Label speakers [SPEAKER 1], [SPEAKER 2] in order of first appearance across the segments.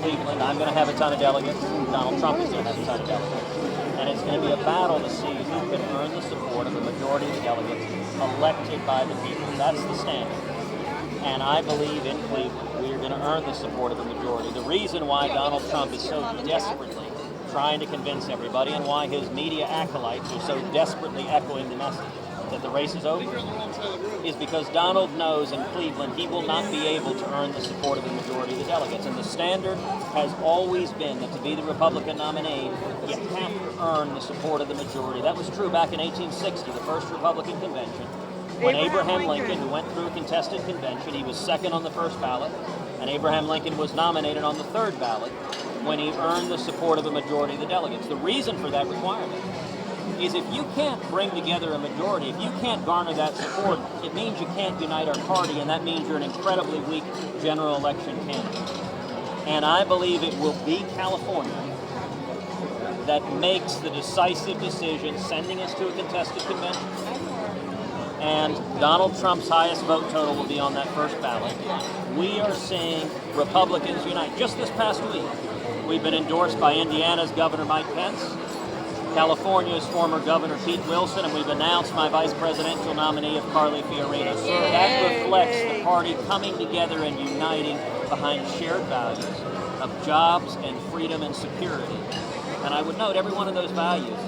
[SPEAKER 1] Cleveland. I'm going to have a ton of delegates. Donald Trump is going to have a ton of delegates. And it's going to be a battle to see who can earn the support of the majority of the delegates elected by the people. That's the standard. And I believe in Cleveland we are going to earn the support of the majority. The reason why Donald Trump is so desperately trying to convince everybody and why his media acolytes are so desperately echoing the message that the race is over is because Donald knows in Cleveland he will not be able to earn the support of the majority of the delegates. And the standard has always been that to be the Republican nominee, you have to earn the support of the majority. That was true back in 1860, the first Republican convention, when Abraham Lincoln, who went through a contested convention, he was second on the first ballot, and Abraham Lincoln was nominated on the third ballot when he earned the support of the majority of the delegates. The reason for that requirement is if you can't bring together a majority, if you can't garner that support, it means you can't unite our party, and that means you're an incredibly weak general election candidate. And I believe it will be California that makes the decisive decision, sending us to a contested convention. And Donald Trump's highest vote total will be on that first ballot. We are seeing Republicans unite. Just this past week, we've been endorsed by Indiana's Governor Mike Pence, California's former Governor Pete Wilson, and we've announced my vice presidential nominee of Carly Fiorina. So that reflects the party coming together and uniting behind shared values of jobs and freedom and security. And I would note every one of those values,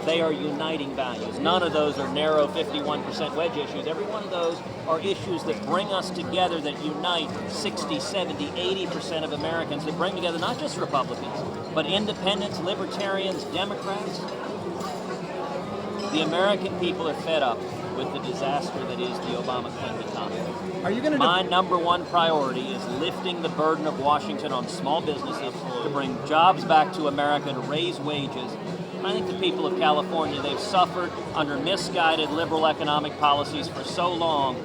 [SPEAKER 1] they are uniting values. None of those are narrow 51% wedge issues. Every one of those are issues that bring us together, that unite 60, 70, 80% of Americans, that bring together not just Republicans, but independents, libertarians, Democrats. The American people are fed up with the disaster that is the Obama-Clinton economy.
[SPEAKER 2] Are you going to?
[SPEAKER 1] My number one priority is lifting the burden of Washington on small businesses to bring jobs back to America, to raise wages. I think the people of California, they've suffered under misguided liberal economic policies for so long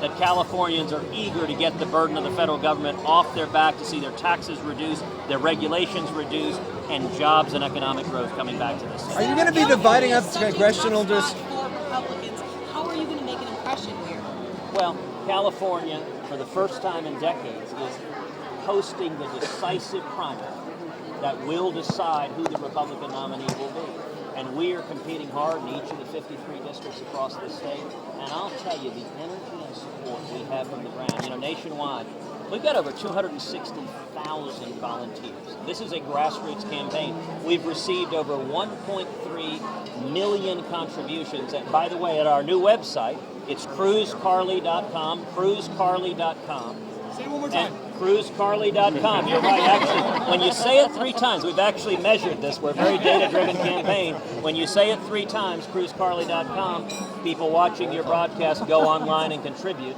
[SPEAKER 1] that Californians are eager to get the burden of the federal government off their back, to see their taxes reduced, their regulations reduced, and jobs and economic growth coming back to this state.
[SPEAKER 2] Are you going to be dividing up congressional districts?
[SPEAKER 3] For Republicans, how are you going to make an impression here?
[SPEAKER 1] Well, California, for the first time in decades, is hosting the decisive primary that will decide who the Republican nominee will be. And we are competing hard in each of the 53 districts across the state. And I'll tell you, the energy and support we have from the ground, nationwide, we've got over 260,000 volunteers. This is a grassroots campaign. We've received over 1.3 million contributions. And by the way, at our new website, it's cruzcarly.com, cruzcarly.com.
[SPEAKER 2] Say it one more time.
[SPEAKER 1] CruzCarly.com. You're right. Actually, when you say it 3 times, we've actually measured this. We're a very data-driven campaign. When you say it 3 times, CruzCarly.com, people watching your broadcast go online and contribute.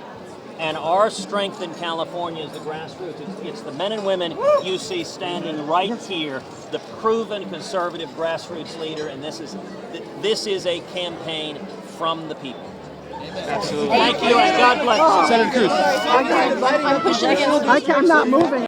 [SPEAKER 1] And our strength in California is the grassroots. It's the men and women you see standing right here, the proven conservative grassroots leader, and this is a campaign from the people.
[SPEAKER 2] Absolutely.
[SPEAKER 1] Thank you, and God bless you.
[SPEAKER 2] Senator Cruz.
[SPEAKER 4] I'm not moving.